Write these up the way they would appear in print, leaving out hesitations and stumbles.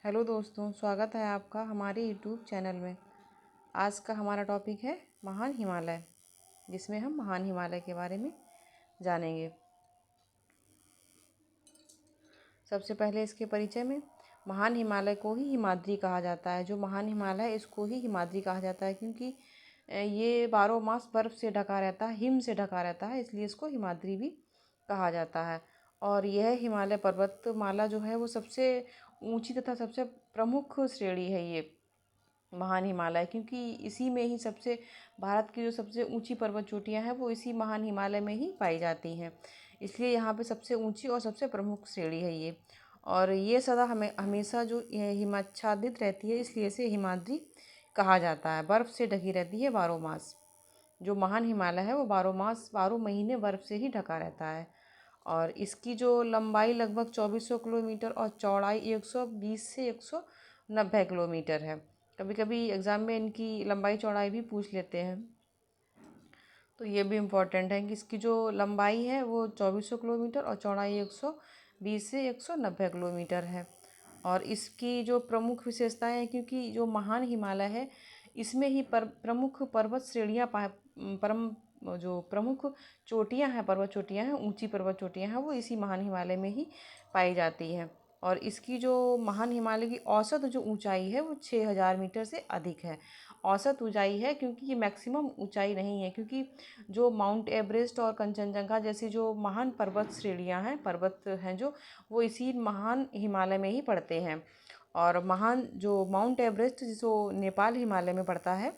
Hello दोस्तों, स्वागत है आपका हमारे यूट्यूब चैनल में। आज का हमारा टॉपिक है महान हिमालय, जिसमें हम महान हिमालय के बारे में जानेंगे। सबसे पहले इसके परिचय में, महान हिमालय को ही हिमाद्री कहा जाता है। जो महान हिमालय है इसको ही हिमाद्री कहा जाता है, क्योंकि ये 12 मास बर्फ़ से ढका रहता है, हिम से ढका रहता है, इसलिए इसको हिमाद्री भी कहा जाता है। और यह हिमालय पर्वतमाला जो है वो सबसे ऊंची तथा सबसे प्रमुख श्रेणी है ये महान हिमालय, क्योंकि इसी में ही सबसे भारत की जो सबसे ऊंची पर्वत चोटियाँ हैं वो इसी महान हिमालय में ही पाई जाती हैं। इसलिए यहाँ पे सबसे ऊंची और सबसे प्रमुख श्रेणी है ये। और ये सदा हमें हमेशा जो हिमाच्छादित रहती है, इसलिए इसे हिमाद्री कहा जाता है। बर्फ़ से ढकी रहती है 12 मास। जो महान हिमालय है वो 12 मास 12 महीने बर्फ़ से ही ढका रहता है। और इसकी जो लंबाई लगभग 2400 किलोमीटर और चौड़ाई 120 से 190 किलोमीटर है। कभी कभी एग्ज़ाम में इनकी लंबाई चौड़ाई भी पूछ लेते हैं, तो ये भी इम्पोर्टेंट है कि इसकी जो लंबाई है वो 2400 किलोमीटर और चौड़ाई 120 से 190 किलोमीटर है। और इसकी जो प्रमुख विशेषताएं हैं, क्योंकि जो महान हिमालय है इसमें ही प्रमुख पर्वत श्रेणियाँ जो प्रमुख चोटियाँ हैं, पर्वत चोटियाँ हैं, ऊंची पर्वत चोटियाँ हैं, वो इसी महान हिमालय में ही पाई जाती हैं। और इसकी जो महान हिमालय की औसत जो ऊंचाई है वो 6000 मीटर से अधिक है। औसत ऊंचाई है, क्योंकि ये मैक्सिमम ऊंचाई नहीं है, क्योंकि जो माउंट एवरेस्ट और कंचनजंगा जैसी जो महान पर्वत श्रेणियाँ हैं, पर्वत हैं जो, वो इसी महान हिमालय में ही पड़ते हैं। और महान जो माउंट एवरेस्ट जो नेपाल हिमालय में पड़ता है,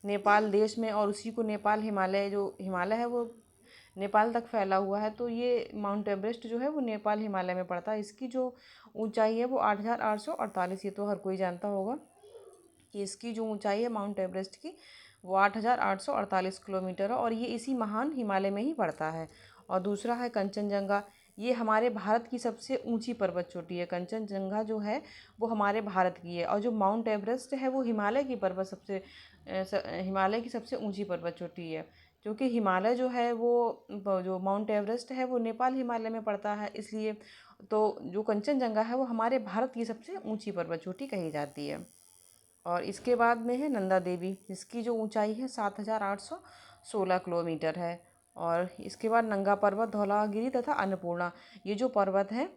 नेपाल देश में, और उसी को नेपाल हिमालय जो हिमालय है वो नेपाल तक फैला हुआ है। तो ये माउंट एवरेस्ट जो है वो नेपाल हिमालय में पड़ता है। इसकी जो ऊंचाई है वो 8848, ये तो हर कोई जानता होगा कि इसकी जो ऊंचाई है माउंट एवरेस्ट की वो 8848 किलोमीटर है, और ये इसी महान हिमालय में ही पड़ता है। और दूसरा है कंचनजंगा। ये हमारे भारत की सबसे ऊंची पर्वत चोटी है। कंचनजंगा जो है वो हमारे भारत की है, और जो माउंट एवरेस्ट है वो हिमालय की पर्वत हिमालय की सबसे ऊंची पर्वत चोटी है। क्योंकि हिमालय जो है वो जो माउंट एवरेस्ट है वो नेपाल हिमालय में पड़ता है, इसलिए तो जो कंचनजंगा है वो हमारे भारत की सबसे ऊंची पर्वत चोटी कही जाती है। और इसके बाद में है नंदा देवी, जिसकी जो ऊंचाई है 7816 किलोमीटर है। और इसके बाद नंगा पर्वत, धौलागिरी तथा अन्नपूर्णा, ये जो पर्वत हैं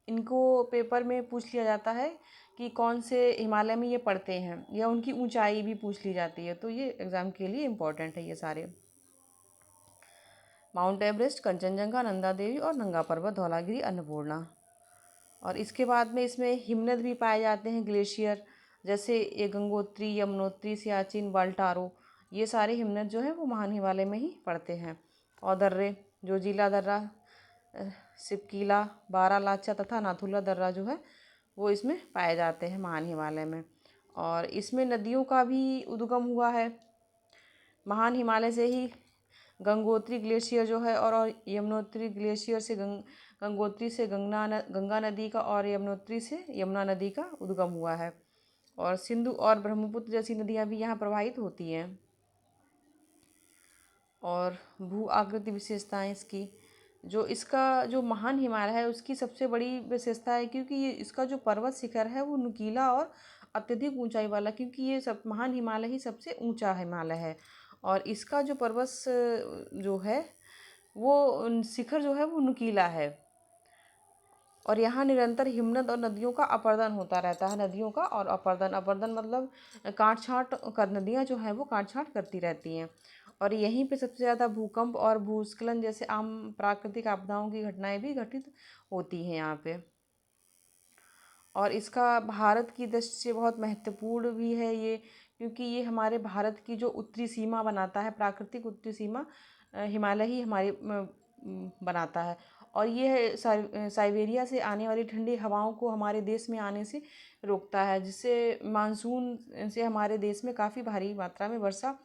इनको पेपर में पूछ लिया जाता है कि कौन से हिमालय में ये पड़ते हैं, या उनकी ऊंचाई भी पूछ ली जाती है। तो ये एग्ज़ाम के लिए इम्पोर्टेंट है ये सारे। माउंट एवरेस्ट, कंचनजंगा, नंदा देवी और नंगा पर्वत, धौलागिरी, अन्नपूर्णा। और इसके बाद में इसमें हिमनद भी पाए जाते हैं, ग्लेशियर, जैसे ये गंगोत्री, यमुनोत्री, सियाचिन, बाल्टारो, ये सारे हिमनद जो हैं वो महान हिमालय में ही पड़ते हैं। और दर्रे, जो जीला दर्रा, सिपकीला, बारालाचा तथा नाथुला दर्रा जो है वो इसमें पाए जाते हैं महान हिमालय में। और इसमें नदियों का भी उद्गम हुआ है महान हिमालय से ही। गंगोत्री ग्लेशियर जो है, और यमुनोत्री ग्लेशियर से गंगोत्री से गंगा नदी का, और यमुनोत्री से यमुना नदी का उद्गम हुआ है। और सिंधु और ब्रह्मपुत्र जैसी नदियाँ भी यहाँ प्रवाहित होती हैं। और भू आकृति विशेषताएं इसकी, जो इसका जो महान हिमालय है उसकी सबसे बड़ी विशेषता है, क्योंकि ये इसका जो पर्वत शिखर है वो नुकीला और अत्यधिक ऊंचाई वाला, क्योंकि ये सब महान हिमालय ही सबसे ऊंचा हिमालय है। और इसका जो जो है वो शिखर जो है वो नुकीला है। और यहाँ निरंतर हिमनद और नदियों का अपर्दन होता रहता है। नदियों का और अपर्दन, अपर्दन मतलब काट छाँट कर, नदियाँ जो हैं वो काट छाँट करती रहती हैं। और यहीं पे सबसे ज़्यादा भूकंप और भूस्खलन जैसे आम प्राकृतिक आपदाओं की घटनाएं भी घटित होती हैं यहाँ पे। और इसका भारत की दृष्टि से बहुत महत्वपूर्ण भी है ये, क्योंकि ये हमारे भारत की जो उत्तरी सीमा बनाता है, प्राकृतिक उत्तरी सीमा हिमालय ही हमारी बनाता है। और ये साइबेरिया से आने वाली ठंडी हवाओं को हमारे देश में आने से रोकता है, जिससे मानसून से हमारे देश में काफ़ी भारी मात्रा में वर्षा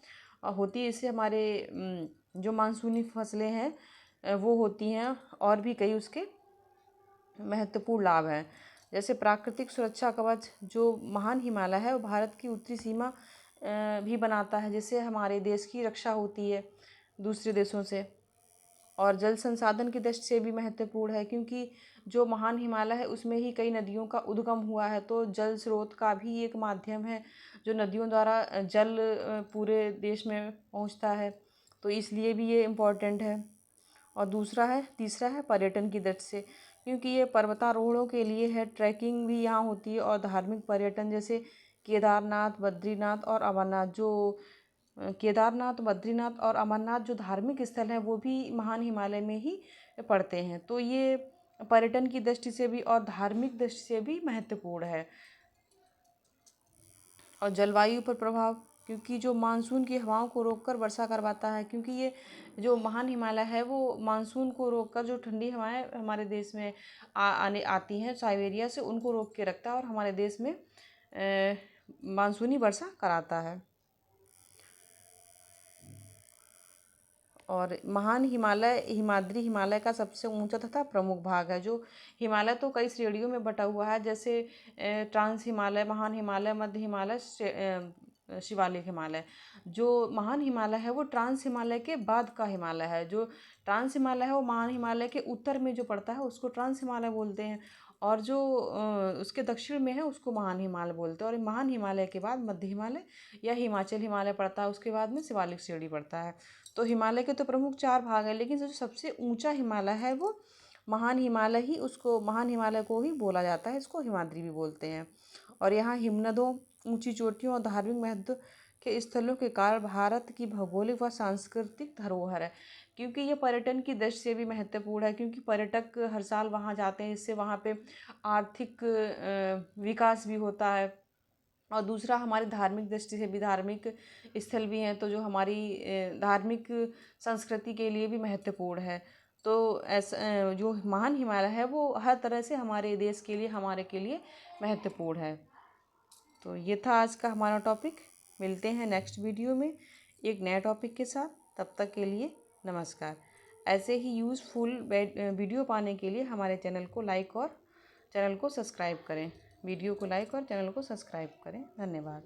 होती है। इससे हमारे जो मानसूनी फसलें हैं वो होती हैं, और भी कई उसके महत्वपूर्ण लाभ हैं। जैसे प्राकृतिक सुरक्षा कवच, जो महान हिमालय है वो भारत की उत्तरी सीमा भी बनाता है, जिससे हमारे देश की रक्षा होती है दूसरे देशों से। और जल संसाधन की दृष्टि से भी महत्वपूर्ण है, क्योंकि जो महान हिमालय है उसमें ही कई नदियों का उद्गम हुआ है, तो जल स्रोत का भी एक माध्यम है जो नदियों द्वारा जल पूरे देश में पहुंचता है, तो इसलिए भी ये इम्पोर्टेंट है। और तीसरा है पर्यटन की दृष्टि से, क्योंकि ये पर्वतारोहणों के लिए है, ट्रैकिंग भी यहाँ होती है, और धार्मिक पर्यटन जैसे केदारनाथ, बद्रीनाथ और अमरनाथ, जो केदारनाथ, बद्रीनाथ और अमरनाथ जो धार्मिक स्थल हैं वो भी महान हिमालय में ही पड़ते हैं, तो ये पर्यटन की दृष्टि से भी और धार्मिक दृष्टि से भी महत्वपूर्ण है। और जलवायु पर प्रभाव, क्योंकि जो मानसून की हवाओं को रोककर वर्षा करवाता है, क्योंकि ये जो महान हिमालय है वो मानसून को रोककर जो ठंडी हवाएं हमारे देश में आने आती हैं साइबेरिया से, उनको रोक के रखता है और हमारे देश में मानसूनी वर्षा कराता है। और महान हिमालय हिमाद्री हिमालय का सबसे ऊंचा तथा प्रमुख भाग है। जो हिमालय तो कई श्रेणियों में बटा हुआ है, जैसे ट्रांस हिमालय, महान हिमालय, मध्य हिमालय, शिवालिक हिमालय। जो महान हिमालय है वो ट्रांस हिमालय के बाद का हिमालय है। जो ट्रांस हिमालय है वो महान हिमालय के उत्तर में जो पड़ता है उसको ट्रांस हिमालय बोलते हैं, और जो उसके दक्षिण में है उसको महान हिमालय बोलते हैं। और महान हिमालय के बाद मध्य हिमालय या हिमाचल हिमालय पड़ता है, उसके बाद में शिवालिक श्रेणी पड़ता है। तो हिमालय के तो प्रमुख 4 भाग हैं, लेकिन जो सबसे ऊंचा हिमालय है वो महान हिमालय ही, उसको महान हिमालय को ही बोला जाता है, इसको हिमाद्री भी बोलते हैं। और यहाँ हिमनदों, ऊंची चोटियों और धार्मिक महत्व के स्थलों के कारण भारत की भौगोलिक व सांस्कृतिक धरोहर है, क्योंकि ये पर्यटन की दृष्टि से भी महत्वपूर्ण है, क्योंकि पर्यटक हर साल वहाँ जाते हैं, इससे वहाँ पे आर्थिक विकास भी होता है। और दूसरा हमारी धार्मिक दृष्टि से भी धार्मिक स्थल भी हैं, तो जो हमारी धार्मिक संस्कृति के लिए भी महत्वपूर्ण है। तो ऐसा जो महान हिमालय है वो हर तरह से हमारे देश के लिए, हमारे के लिए महत्वपूर्ण है। तो ये था आज का हमारा टॉपिक। मिलते हैं नेक्स्ट वीडियो में एक नए टॉपिक के साथ। तब तक के लिए नमस्कार। ऐसे ही यूज़फुल वीडियो पाने के लिए हमारे चैनल को लाइक और चैनल को सब्सक्राइब करें। वीडियो को लाइक और चैनल को सब्सक्राइब करें। धन्यवाद।